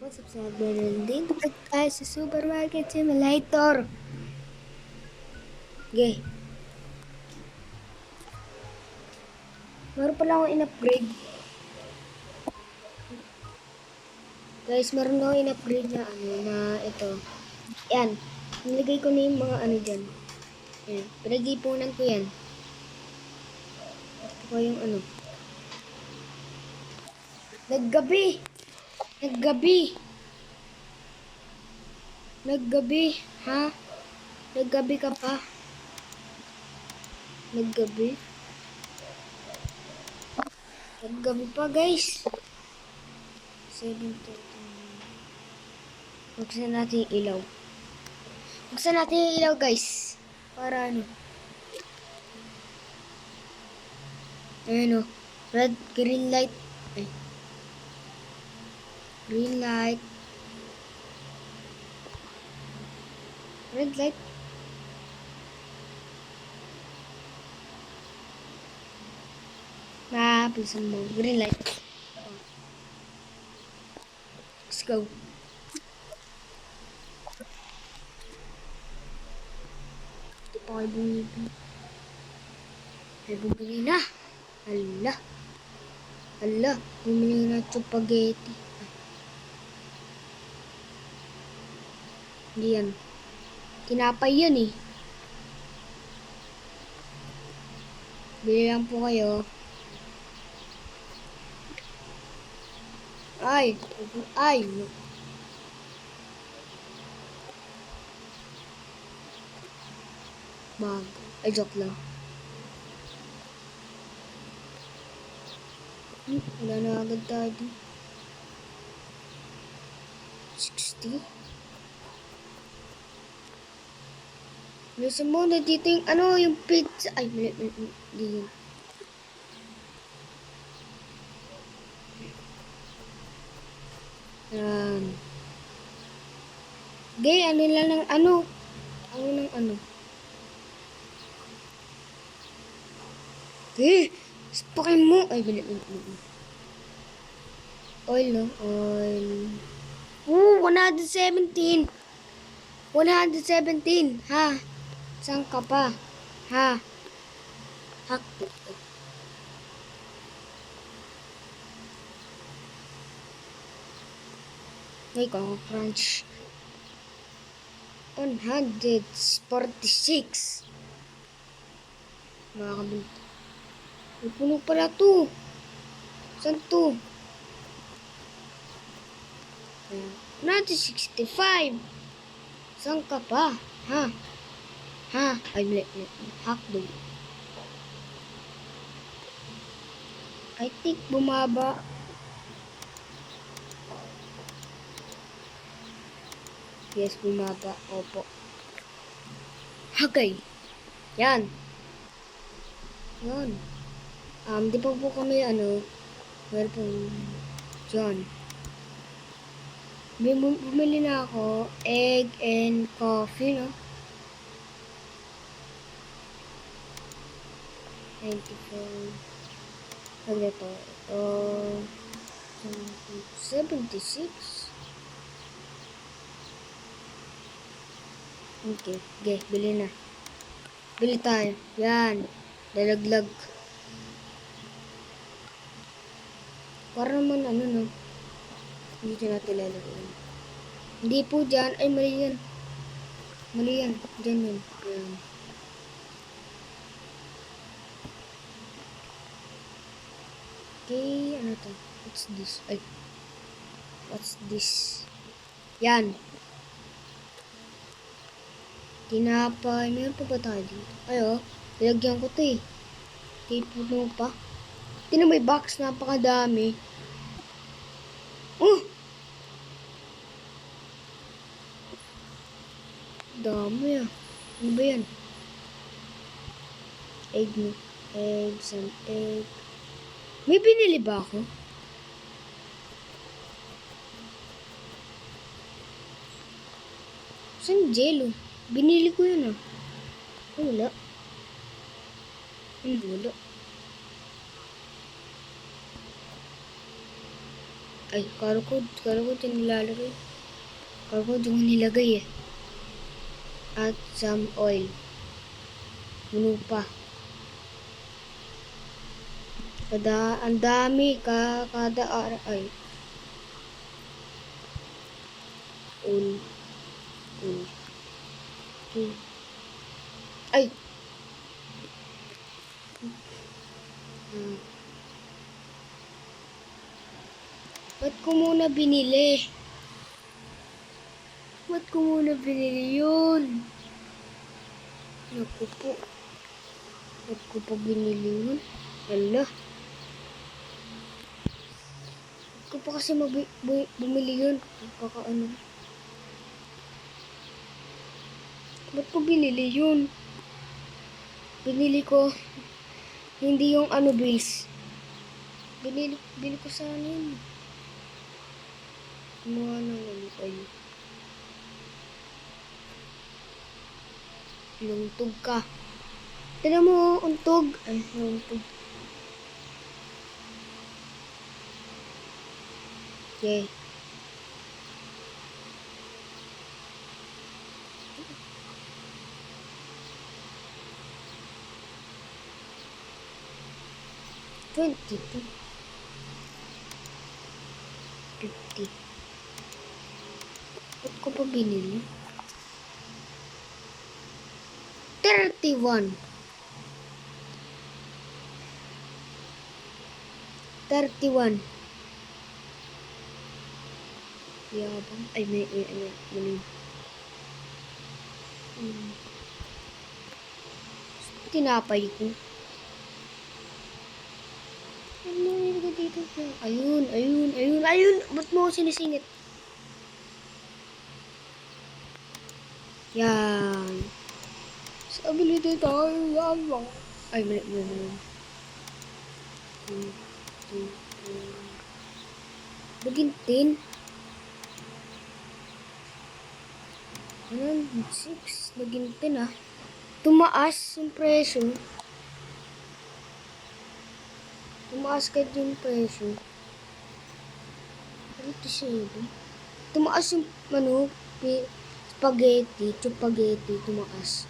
What's up sa Beryl? Dito tayo sa Supermarket Simulator. Okay. Meron pala akong in-upgrade. Guys, meron akong in-upgrade na na ito. Yan. Nilagay ko na yung mga dyan. Yan. Pinag-ipunan ko yan. Ito ko yung Naggabi! Naggabi! Naggabi! Ha? Naggabi ka pa? Naggabi? Naggabi pa, guys. 7:30. Buksan natin yung ilaw. Buksan natin yung ilaw, guys. Para Ayan o. Red, green light. Ay. Green light. Red light. Bilisan mo. Green light. Let's go. Ito pa kayo bumibili. Ay, bumili na. Hala. Hala. Bumili na spaghetti. Hindi yan. Tinapay yan eh. Bili lang po kayo. Ay. Ay. Bag. Ay, joke lang. Wala na agad tayo. 60. Bilisan mo na dito yung yung pizza. Ay, mali yun. Gay, lang ng Gay, spakin mo. Ay, mali. Oil, no? Oil. 117. 117. Ha? Saan ka pa? Ha? Hakto. Ay, crunch. 146. Makakabunta. May puno pala to. Saan to? 165. Saan ka pa? Ha? Ha? Ay, mali. Hakdo. I think bumaba. Yes, bumaba. Opo. Okay. Yan. Yan. Di pa po kami meron pong dyan. Bumili na ako egg and coffee, no? 94. Ano ito? 76. Okay, bili na. Bili tayo. Yan. Lalaglag. Para naman no? Hindi natin lalagyan. Hindi po dyan. Ay, mali yan. Mali yan. Dyan yun. Yan. Okay, ano to? What's this? Ay. What's this? Yan. Tinapay. Meron pa ba tayo dito? Ay, nilagyan ko to eh. Okay, puno pa. Tingnan mo yung box. Napakadami. Dami ah. Ano ba yan? Egg no? Eggs and egg. May binili ba ako? Saan jello? Binili ko yun ah. Wala. Wala. Ay, kala ko dyan nilalagay. Kala ko dyan nilagay eh. At some oil. Ano pa? Ang dami kada araw. Ay. Oil. Okay. Ay! Ba't ko muna binili? Ba't ko muna binili yun? Naku po. Ba't ko pa binili yun? Hala. Ba't ko pa kasi bumili yun? Kakaano. Ba't ko binili yun? Binili ko. Hindi yung ano bills. Binili ko sana yun. Kumuha ng ano ay. Lungtog ka. Tignan mo, untog. Ay, lungtog. Okay. $22. $50. Ba't ko pa binili? $31. Yabang. Ay, may tinapay ko. Ano nilagay dito? Ayun. Ba't mo ako sinisingit? Yan. Sabi nito tayo, yabang. Ay, mali. Naging 10. 6. Naging 10 ah. Tumaas yung presyo. Tumaas ka din yung presyo. 37. Tumaas yung spaghetti, tumaas.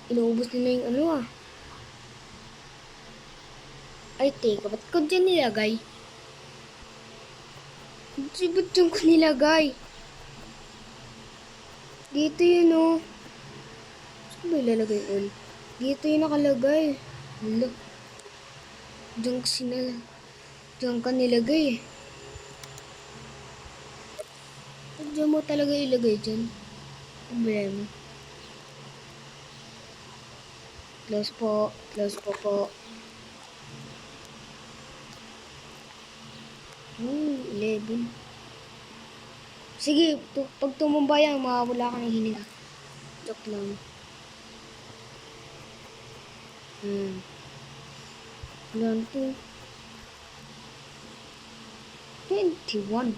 Inuubos nila yung ano ah. Ay, teka, ba't ko dyan nilagay? Ba't dyan ko nilagay? Dito yun oh. Saan ba ilalagay yun? Dito yun nakalagay. Hala. Diyan ka nilagay eh. Diyan mo talaga ilagay dyan. Problema. Close po po. 11. Sige, pag tumumba yan, mawawala ka ng hininga. Joke lang. Ilan to? 21.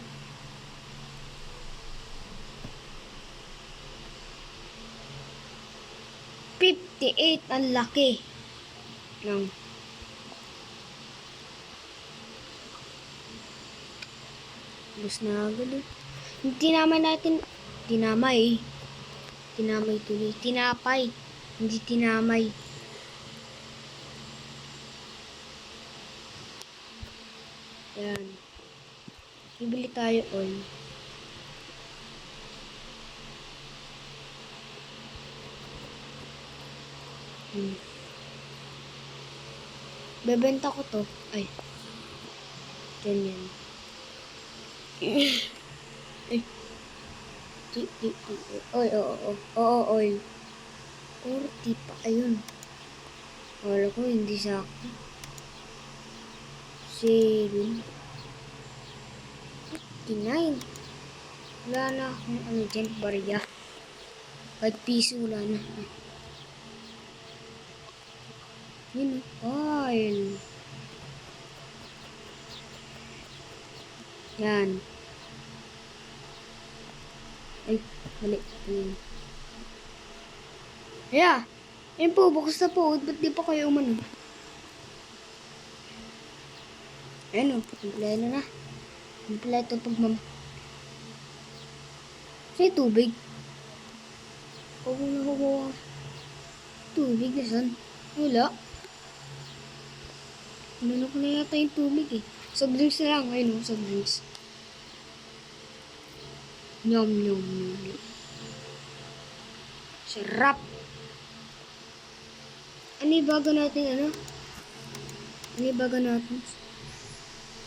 58, ang laki. Lang. Bus na agad. Tinamay natin. Tinamay tuloy. Tinapay. Hindi tinamay. Yan. Bibili tayo oil. Bebenta ko to. Ay. Ganyan. Ay. Oy, oo, oil. 40 pa. Ayun. Wala ko, hindi sakto. 7. 59. Wala na akong ano dyan, barya. 5 piso, wala na. Yun, oil. Yan. Ay, mali. Ayun. Yeah. Ayun po, bukas na po. Ba't di pa kayo umano? Ayun o, kumpleto na. Kumpleto pagmam. Say tubig. Huwag mo na huwag. Tubig na san? Wala. Ano ko na yata yung tubig eh. Soft drinks na lang. Ayun o, soft drinks. Nyom, nyom, nyom, nyom. Sarap. Ano yung bago natin, ano? Ano yung bago natin?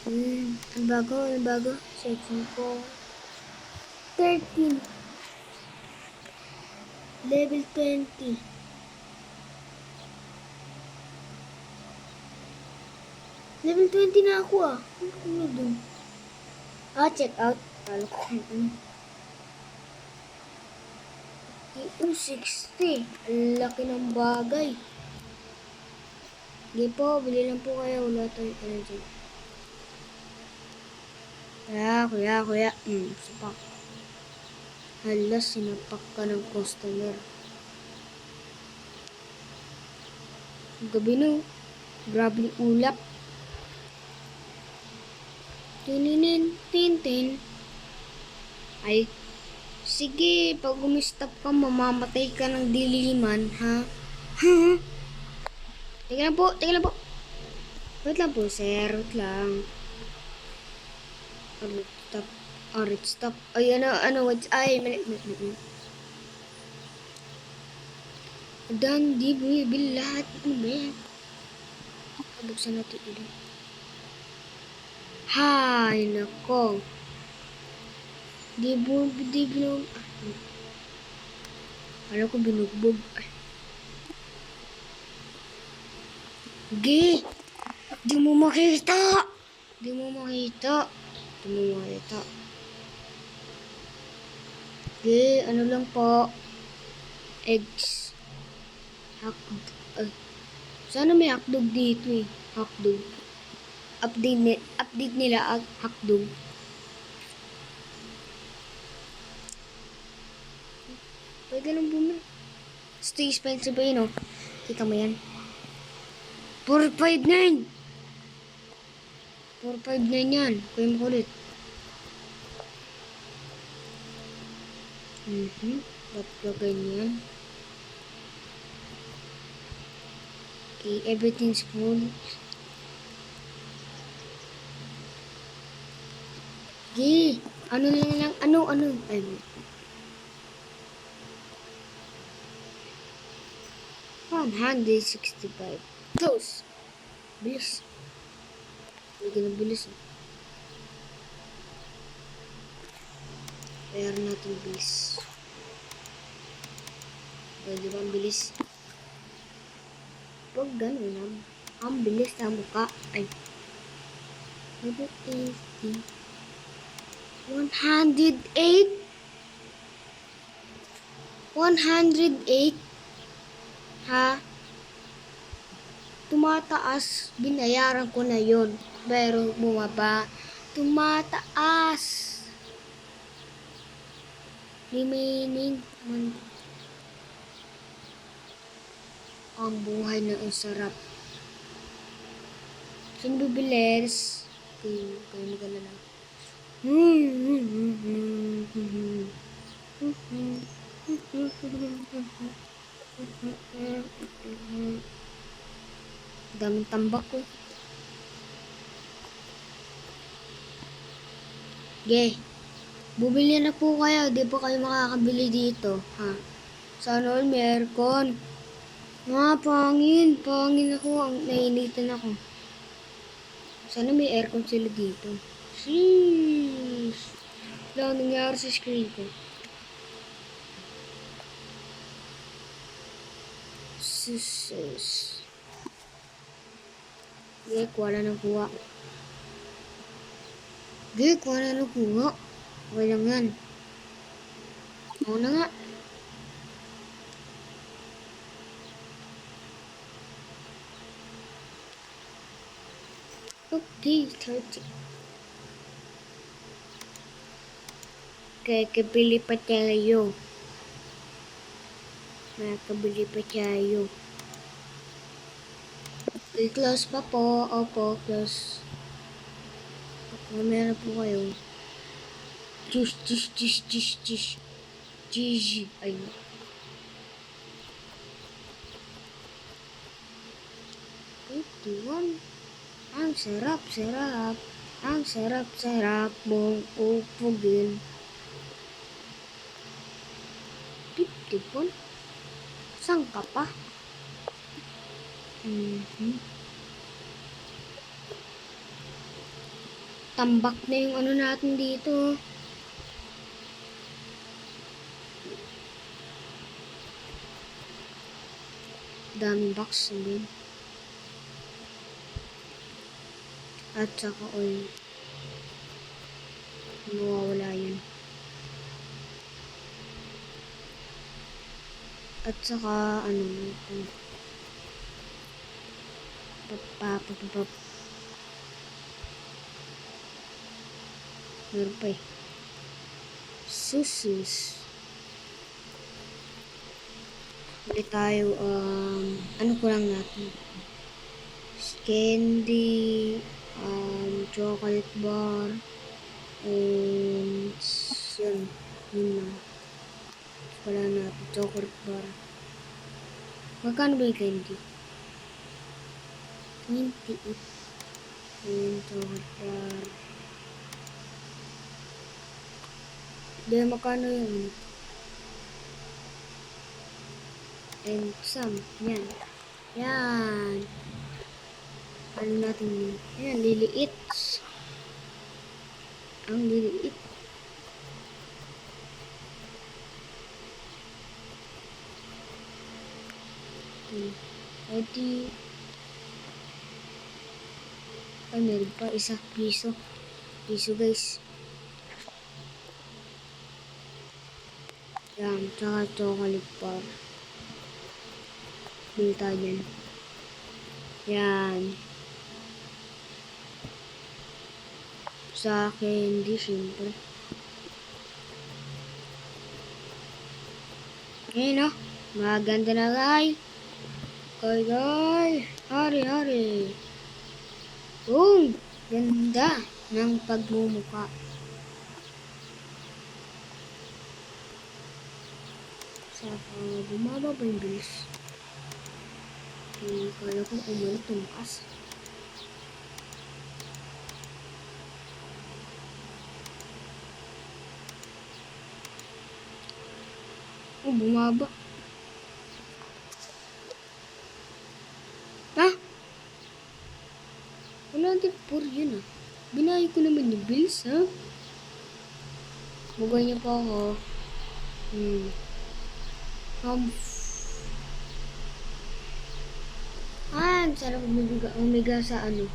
Ang bago? Section 4. 13. Level 20. Level 20 na ako ah. Ano dun? Check out. Kala ko kung ano. 60. Ang laki ng bagay. Hindi po, bili lang po kayo. Wala tayong ano dyan. Kuya. Sapak. Hala, sinapak ka ng customer. Gabi no. Grabe ulap. Tin. Ay, sige, pag umistop ka, mamamatay ka ng diliman, ha? Teka lang po. Wait lang po, sir. Wait lang. Stop. Ay, what's, ay, mali. Dan, di bumibili lahat. Ano ba yan? Kabuksan natin ito. Hay, nako. Di binugbog. Alam ko binugbog. Di mo makita. Ano lang po. Eggs. Sana may hotdog dito eh. Hotdog. Update nila at hotdog. Pwede lang bumili. Stay expensive ba yun, oh? Kita mo yan? 459 yan. Kuya mo ulit. Ba't yan? Okay, everything's full. Okay, ano lang, ano? Ay, 165. Close. Bilis. Hindi na bilis. Kaya natin bilis. Di ba ang bilis? Pag gano'n, ang bilis na mukha. Ay. 108. 108. Ha? Tumataas. Binayaran ko na yon. Pero bumaba. Tumataas. Remaining. Ang buhay na ang sarap. Sino bibilis? Kayo mag-alala. Daming tambak ko. Bumili na po kayo. Di pa kayo makakabili dito. Ha? Sana all may aircon. Pangin ako. Nainitan ako. Sana may aircon sila dito. Sheesh. Wala nangyari sa screen ko. Sus. Kuha na ng kuha. Okay lang yan. Ako na nga. Okay, 30. Kakabili pa tayo. Makakabili pa tayo. Close pa po. Opo, close. Mamaya na po kayo. Tish. Ayun. Tuwan. Ang sarap. Ang sarap mong upugin. 51? Saan ka pa? Tambak na yung ano natin dito. Daming box din. At saka oil. Mawawala yan. At saka ano ito. Papapapapap. Meron pa eh. Susus. Hindi tayo ano ko lang natin. Candy, chocolate bar, and yun lang. Wala natin chocolate bar. Magkano ba yung candy? 28. And chocolate bar. Dahil magkano yun? And some. Yan. Ano natin yun? Yan, liliit. Ang liliit. Edi. Ay, meron pa. Isa. Piso. Piso, guys. Yan. Tsaka chocolate bar. Bili tayo yan. Yan. Sa akin, di syempre. Ngayon, no? Maganda na, guys. Guys. Hari. Boom! Ganda ng pagmumuka. Saka bumaba pa yung bilis. Kala ko umulit tumakas. Oh, bumaba. Wala din por yun Binahay ko naman yung bills, ha? Bugay niyo pa ako. Sarap umiga sa ano.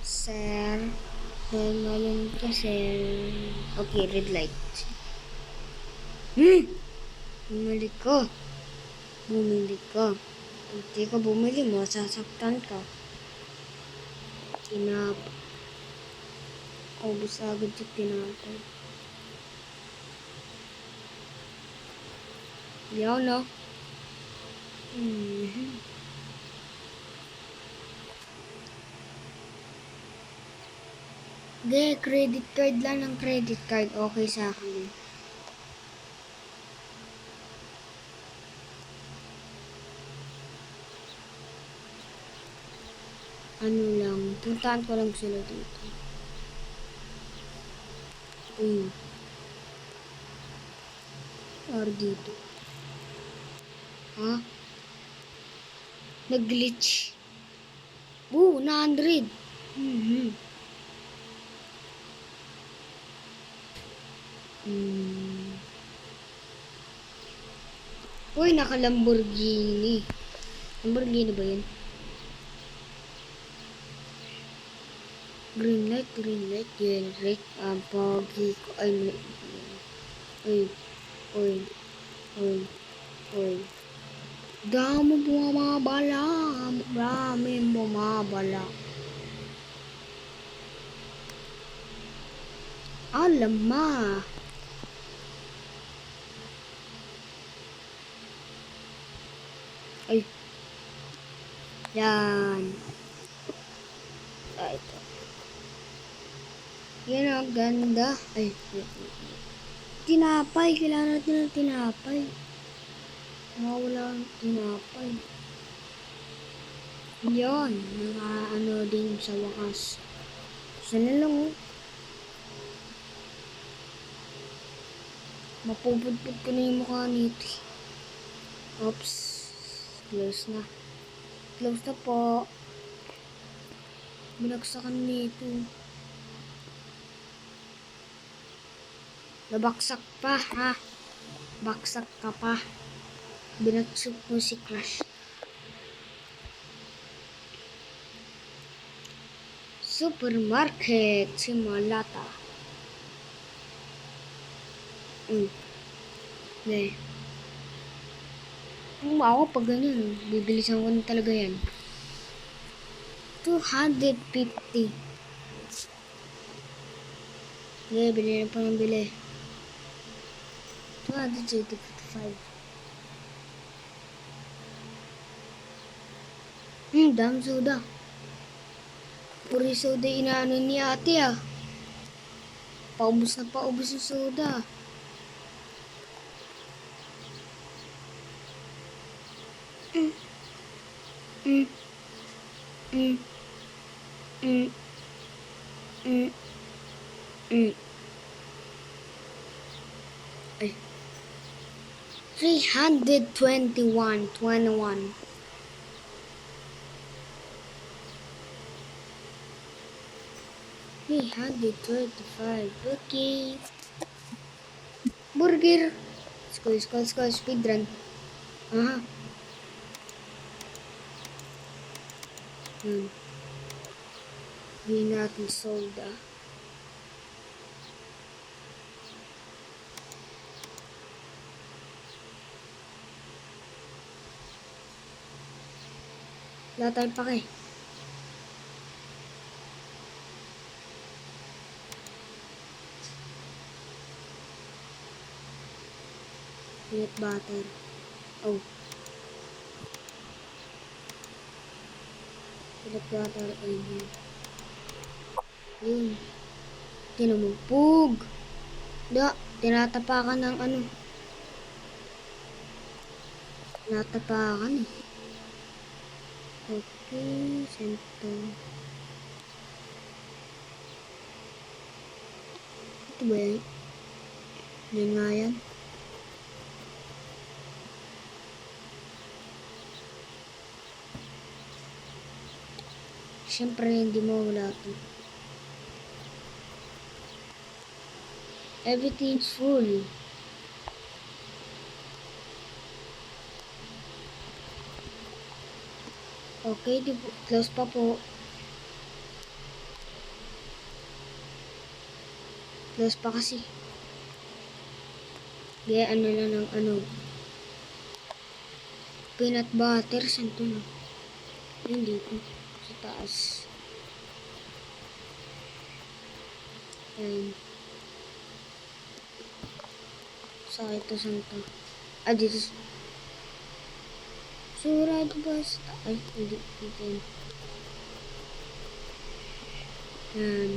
Sir. Ngayon kasi. Okay, red light. Bumili ko. Hindi ka bumili mo, sasaktan ka. Ubus agad yung tinapay. Yan, no? Credit card lang ng credit card. Okay sa akin. Ano lang, puntaan ko lang sila dito. Or dito. Ha? Nag-glitch. 900. Uy, naka-Lamborghini. Lamborghini ba yun? Green light, yellow light, pogi ko, Uy. Daming bumabala. Alama. Ay. Yan. Ito. Yan ang ganda. Ay. Tinapay. Kailangan natin ng tinapay. Wala ang tinapay. Yan. Naka-ano din sa wakas. Sana lang oh. Mapupudpud ko na yung mukha nito. Oops. Close na. Close na po. Binagsakan nito. Nabaksak pa, ha? Baksak ka pa. Binagsak mo si Crush. Supermarket. Simulata. Okay. Kung ako pag ganyan, bibilisan ko na talaga yan. 250. Okay, bili na pa ng bili. 255. Dami soda. Puri soda inaano ni ate ah. Paubos na paubos yung soda. Ay. 321. Hey, 125. Okay. Burger. Skull, speedrun. Aha. Hindi natin soda. Wala tayong pake. Peanut butter. Oh. Peanut butter and yun. Tinamugpog. Tinatapakan ng ano. Tinatapakan eh. Okay, sento. Ito ba yan? Yan nga yan. Siyempre, hindi mo wala ito. Everything's full. Okay, close pa po. Close pa kasi. Gaya ano lang ng ano. Peanut butter, saan to na? Hindi ko. Sa taas. Ayan. Sa ito, saan to? Ah, dito. Surado ba sa taas? Ay, hindi. Dito yan. Ayan.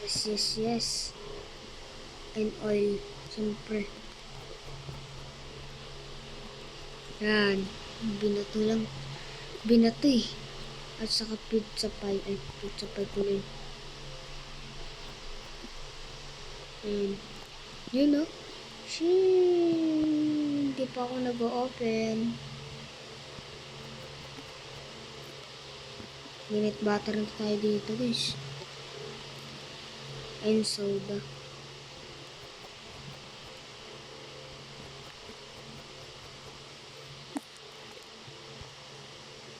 Yes. And oil. Siyempre. Yan. Binato lang. Binato eh. At saka pizza pie. Ay, pizza pie ko rin. Yan. Yun o. Hindi pa ako nag-open. Minute butter na tayo dito guys. And soda.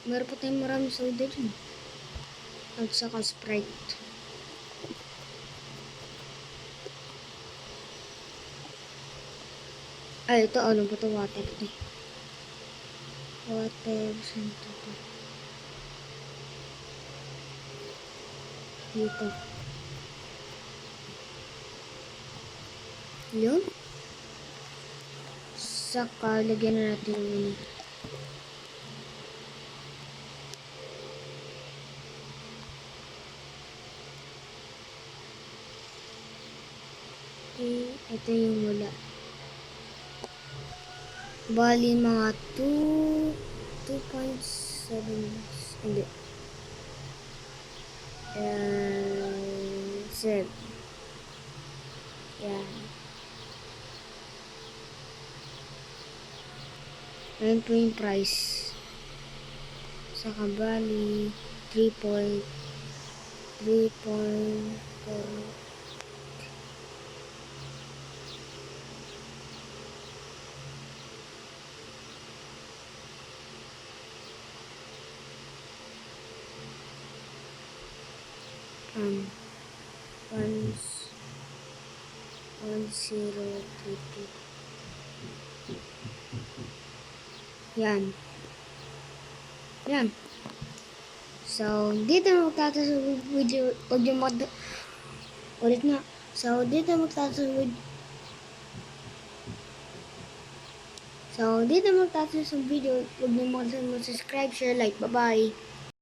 Meron pa tayong maraming soda dyan. At saka Sprite. Ay, ito ano ba ito? Water ito. Water. Saan ito? Dito. Yun. Saka, lagyan na natin yung ano. Okay, ito yung wala. Bali, mga 2.7. Hindi. 7. Yan. Ayan po yung price. Saka bali, 3.4. Um, 1032. Yan. Yan. So, dito magtatapos ang video. Ulit nga. So, dito magtatapos ang video. Huwag niyo mag-subscribe, share, like. Bye-bye.